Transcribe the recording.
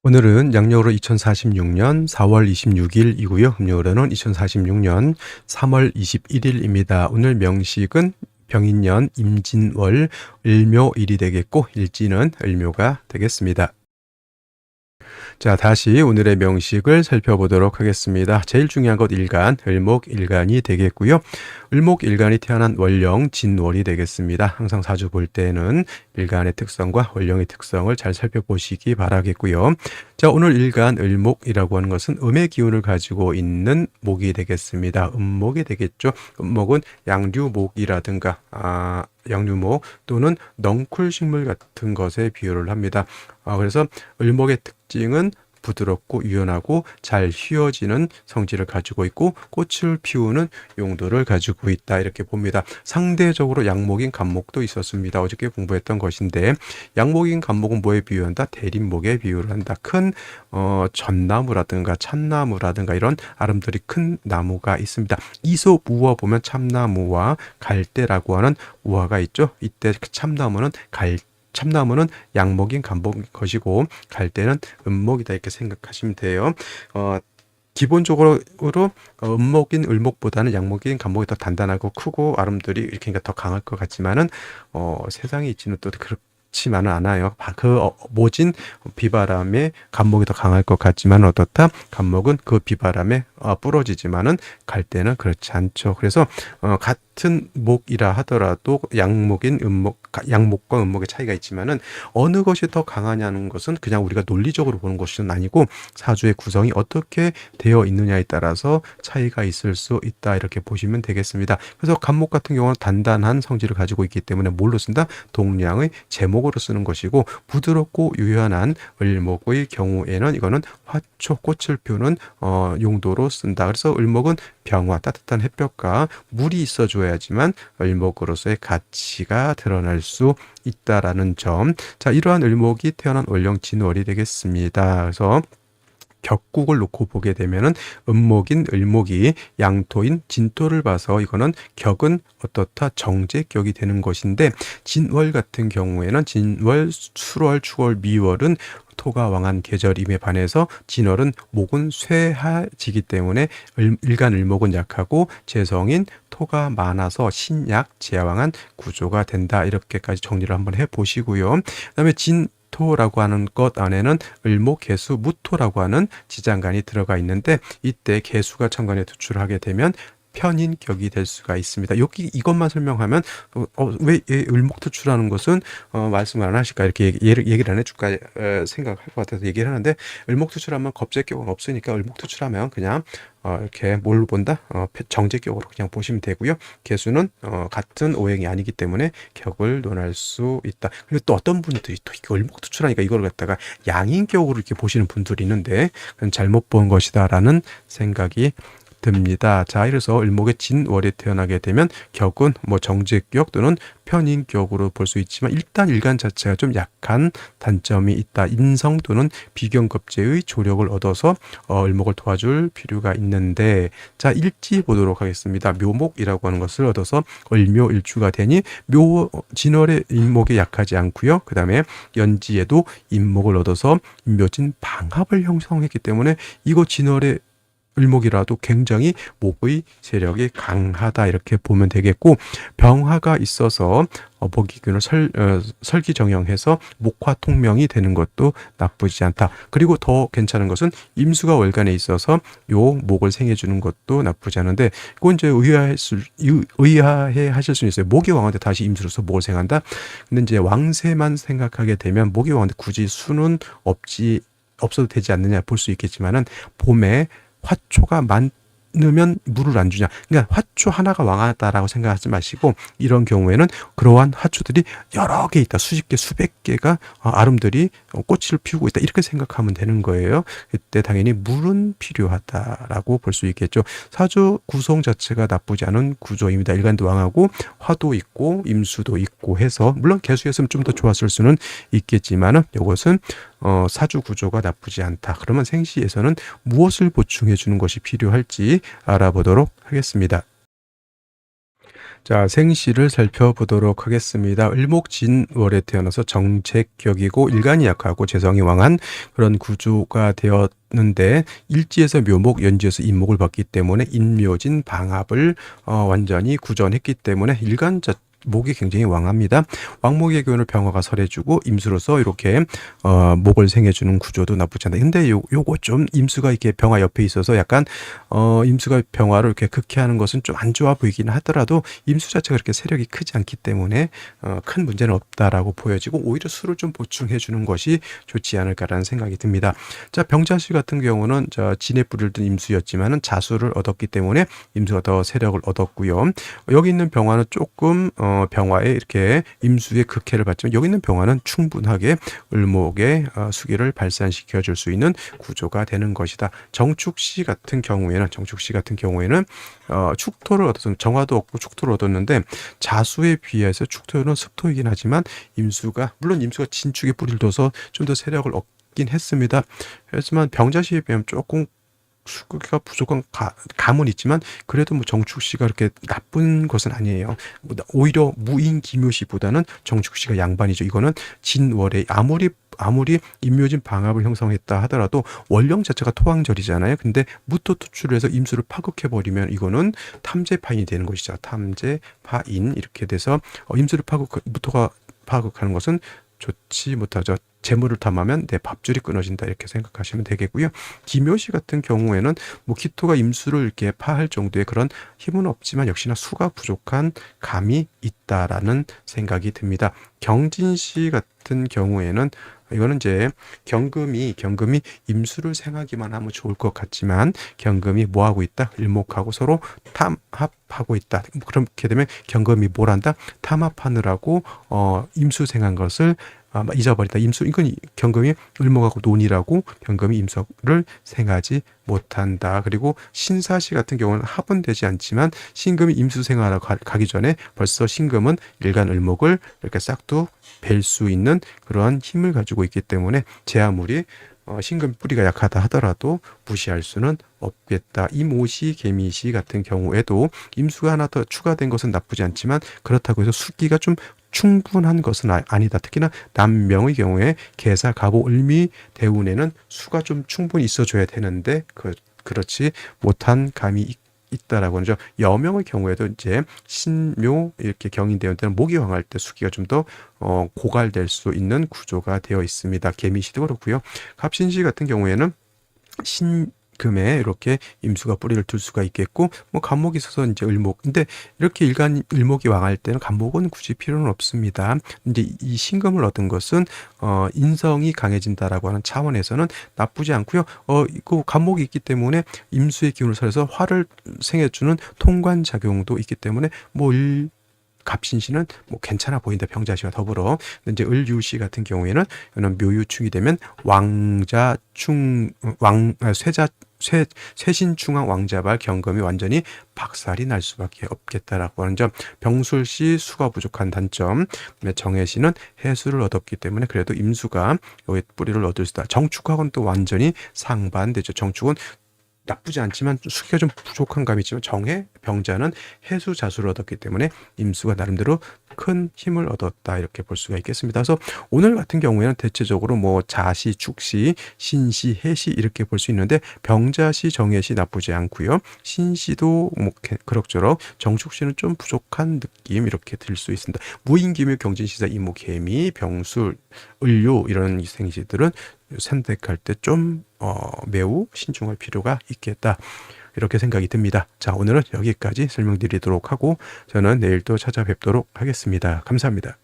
오늘은 양력으로 2046년 4월 26일이고요. 음력으로는 2046년 3월 21일입니다. 오늘 명식은 병인년 임진월 을묘일이 되겠고 일지는 을묘가 되겠습니다. 자, 다시 오늘의 명식을 살펴보도록 하겠습니다. 제일 중요한 것 일간, 을목일간이 되겠고요. 을목일간이 태어난 월령, 진월이 되겠습니다. 항상 사주 볼 때는 일간의 특성과 월령의 특성을 잘 살펴보시기 바라겠고요. 자, 오늘 일간, 을목이라고 하는 것은 음의 기운을 가지고 있는 목이 되겠습니다. 음목이 되겠죠. 음목은 양류목이라든가 양류목 또는 넝쿨식물 같은 것에 비유를 합니다. 그래서 을목의 특징은 부드럽고 유연하고 잘 휘어지는 성질을 가지고 있고 꽃을 피우는 용도를 가지고 있다 이렇게 봅니다. 상대적으로 양목인 간목도 있었습니다. 어저께 공부했던 것인데 양목인 간목은 뭐에 비유한다? 대립목에 비유를 한다. 큰 전나무라든가 참나무라든가 이런 아름드리 큰 나무가 있습니다. 이솝 우화 보면 참나무와 갈대라고 하는 우화가 있죠. 이때 참나무는 양목인 간목인 것이고 갈대는 음목이다 이렇게 생각하시면 돼요. 기본적으로 음목인 을목보다는 양목인 간목이 더 단단하고 크고 아름드리 이렇게 더 강할 것 같지만은 세상에 있지는 또 그렇지만은 않아요. 모진 비바람에 간목이 더 강할 것 같지만 어떻다? 간목은 그 비바람에 부러지지만은 갈대는 그렇지 않죠. 그래서 같은 목이라 하더라도 양목과 음목의 차이가 있지만은 어느 것이 더 강하냐는 것은 그냥 우리가 논리적으로 보는 것은 아니고 사주의 구성이 어떻게 되어 있느냐에 따라서 차이가 있을 수 있다 이렇게 보시면 되겠습니다. 그래서 간목 같은 경우는 단단한 성질을 가지고 있기 때문에 뭘로 쓴다? 동량의 제목으로 쓰는 것이고 부드럽고 유연한 을목의 경우에는 이거는 화초 꽃을 피우는 용도로 쓴다. 그래서 을목은 병화 따뜻한 햇볕과 물이 있어줘야지만 을목으로서의 가치가 드러날 수 있다라는 점. 자, 이러한 을목이 태어난 월령 진월이 되겠습니다. 그래서 격국을 놓고 보게 되면은 음목인 을목이 양토인 진토를 봐서 이거는 격은 어떻다? 정제격이 되는 것인데 진월 같은 경우에는 진월, 술월, 추월, 미월은 토가 왕한 계절임에 반해서 진월은 목은 쇠하지기 때문에 일간 을목은 약하고 재성인 토가 많아서 신약 제왕한 구조가 된다. 이렇게까지 정리를 한번 해보시고요. 그다음에 토라고 하는 것 안에는 을목, 개수, 무토라고 하는 지장간이 들어가 있는데 이때 개수가 천간에 투출하게 되면 편인격이 될 수가 있습니다. 여기 이것만 설명하면 왜 을목 투출하는 것은 말씀을 안 하실까 이렇게 얘기를 안 해줄까 생각할 것 같아서 얘기를 하는데 을목 투출하면 겁재격은 없으니까 을목 투출하면 그냥 이렇게 뭘 본다? 정제격으로 그냥 보시면 되고요. 개수는 같은 오행이 아니기 때문에 격을 논할 수 있다. 그리고 또 어떤 분들이 또 이거 을목 투출하니까 이걸 갖다가 양인격으로 이렇게 보시는 분들이 있는데 그건 잘못 본 것이다라는 생각이 듭니다. 자, 이래서 을목의 진월에 태어나게 되면 격은 정제격 또는 편인격으로 볼 수 있지만 일단 일간 자체가 좀 약한 단점이 있다. 인성 또는 비경급제의 조력을 얻어서 을목을 도와줄 필요가 있는데 자, 일지 보도록 하겠습니다. 묘목이라고 하는 것을 얻어서 을묘일주가 되니 진월의 인목이 약하지 않고요. 그 다음에 연지에도 인목을 얻어서 묘진 방합을 형성했기 때문에 이거 진월의 을목이라도 굉장히 목의 세력이 강하다 이렇게 보면 되겠고 병화가 있어서 목이균을 설기정형해서 목화통명이 되는 것도 나쁘지 않다. 그리고 더 괜찮은 것은 임수가 월간에 있어서 요 목을 생해주는 것도 나쁘지 않은데 그건 이제 의아해 하실 수 있어요. 목이 왕한테 다시 임수로서 목을 생한다. 근데 이제 왕세만 생각하게 되면 목이 왕한테 굳이 수는 없어도 되지 않느냐 볼 수 있겠지만은 봄에 화초가 많으면 물을 안 주냐. 그러니까 화초 하나가 왕하다라고 생각하지 마시고 이런 경우에는 그러한 화초들이 여러 개 있다. 수십 개, 수백 개가 아름드리 꽃을 피우고 있다. 이렇게 생각하면 되는 거예요. 그때 당연히 물은 필요하다라고 볼 수 있겠죠. 사주 구성 자체가 나쁘지 않은 구조입니다. 일간도 왕하고 화도 있고 임수도 있고 해서 물론 개수였으면 좀 더 좋았을 수는 있겠지만은 이것은 사주 구조가 나쁘지 않다. 그러면 생시에서는 무엇을 보충해 주는 것이 필요할지 알아보도록 하겠습니다. 자, 생시를 살펴보도록 하겠습니다. 을목진월에 태어나서 정책격이고 일간이 약하고 재성이 왕한 그런 구조가 되었는데 일지에서 묘목, 연지에서 인목을 봤기 때문에 인묘진 방합을 완전히 구전했기 때문에 일간 목이 굉장히 왕합니다. 왕목의 경우는 병화가 설해주고 임수로서 이렇게 목을 생해주는 구조도 나쁘지 않다. 근데 요거 좀 임수가 이렇게 병화 옆에 있어서 약간 임수가 병화를 이렇게 극해하는 것은 좀 안 좋아 보이긴 하더라도 임수 자체가 그렇게 세력이 크지 않기 때문에 큰 문제는 없다라고 보여지고 오히려 수를 좀 보충해 주는 것이 좋지 않을까라는 생각이 듭니다. 자, 병자씨 같은 경우는 진에 뿌리를 든 임수였지만은 자수를 얻었기 때문에 임수가 더 세력을 얻었고요. 여기 있는 병화는 조금 병화에 이렇게 임수의 극해를 받지만 여기 있는 병화는 충분하게 을목의 수기를 발산시켜 줄 수 있는 구조가 되는 것이다. 정축시 같은 경우에는 축토를 얻어서 정화도 얻고 축토를 얻었는데 자수에 비해서 축토는 습토이긴 하지만 물론 임수가 진축에 뿌리를 둬서 좀 더 세력을 얻긴 했습니다. 하지만 병자시에 비하면 조금 수기가 부족한 감은 있지만 그래도 뭐 정축시가 그렇게 나쁜 것은 아니에요. 오히려 무인기묘시보다는 정축시가 양반이죠. 이거는 진월에 아무리 임묘진 방합을 형성했다 하더라도 원령 자체가 토왕절이잖아요. 근데 무토 투출을 해서 임수를 파극해버리면 이거는 탐재파인이 되는 것이죠. 탐재파인 이렇게 돼서 임수를 무토가 파극하는 것은 좋지 못하죠. 재물을 탐하면 내 밥줄이 끊어진다 이렇게 생각하시면 되겠고요. 기묘시 같은 경우에는 뭐 기토가 임수를 이렇게 파할 정도의 그런 힘은 없지만 역시나 수가 부족한 감이 있다라는 생각이 듭니다. 경진시 같은 경우에는 이거는 이제 경금이 임수를 생하기만 하면 좋을 것 같지만 경금이 뭐 하고 있다? 일목하고 서로 탐합하고 있다. 그렇게 되면 경금이 뭘 한다? 탐합하느라고 임수 생한 것을 잊어버린다. 이건 경금이 을목하고 논이라고 경금이 임수를 생하지 못한다. 그리고 신사시 같은 경우는 합은 되지 않지만 신금이 임수 생하러 가기 전에 벌써 신금은 일간 을목을 이렇게 싹둑 벨 수 있는 그러한 힘을 가지고 있기 때문에 제 아무리 신금 뿌리가 약하다 하더라도 무시할 수는 없겠다. 임오시, 개미시 같은 경우에도 임수가 하나 더 추가된 것은 나쁘지 않지만 그렇다고 해서 수기가 좀 충분한 것은 아니다. 특히나 남명의 경우에 계사, 갑오, 을미, 대운에는 수가 좀 충분히 있어줘야 되는데 그렇지 못한 감이 있다라고 하죠. 여명의 경우에도 이제 신묘 이렇게 경인되는 때는 목이 황할 때 수기가 좀 더 고갈될 수 있는 구조가 되어 있습니다. 개미시도 그렇고요. 갑신시 같은 경우에는 신금에 이렇게 임수가 뿌리를 둘 수가 있겠고 뭐 간목이 있어서 이제 을목. 근데 이렇게 일간 을목이 왕할 때는 간목은 굳이 필요는 없습니다. 이제 이 신금을 얻은 것은 인성이 강해진다라고 하는 차원에서는 나쁘지 않고요. 그 간목이 있기 때문에 임수의 기운을 살려서 화를 생해주는 통관 작용도 있기 때문에 갑신시는 뭐 괜찮아 보인다. 병자시와 더불어. 근데 이제 을유시 같은 경우에는 이는 묘유충이 되면 쇠신충왕 왕자발 경금이 완전히 박살이 날 수밖에 없겠다라고 하는 점. 병술시 수가 부족한 단점. 정해시는 해수를 얻었기 때문에 그래도 임수가 여기 뿌리를 얻을 수 있다. 정축하고는 또 완전히 상반되죠. 정축은 나쁘지 않지만 수기가 좀 부족한 감이 있지만 병자는 해수 자수를 얻었기 때문에 임수가 나름대로 큰 힘을 얻었다 이렇게 볼 수가 있겠습니다. 그래서 오늘 같은 경우에는 대체적으로 뭐 자시, 축시, 신시, 해시 이렇게 볼 수 있는데 병자시, 정해시 나쁘지 않고요. 신시도 뭐 그럭저럭, 정축시는 좀 부족한 느낌 이렇게 들 수 있습니다. 무인기묘, 경진시사, 이목개미, 병술, 을료 이런 생시들은 선택할 때 좀 매우 신중할 필요가 있겠다. 이렇게 생각이 듭니다. 자, 오늘은 여기까지 설명드리도록 하고 저는 내일 또 찾아뵙도록 하겠습니다. 감사합니다.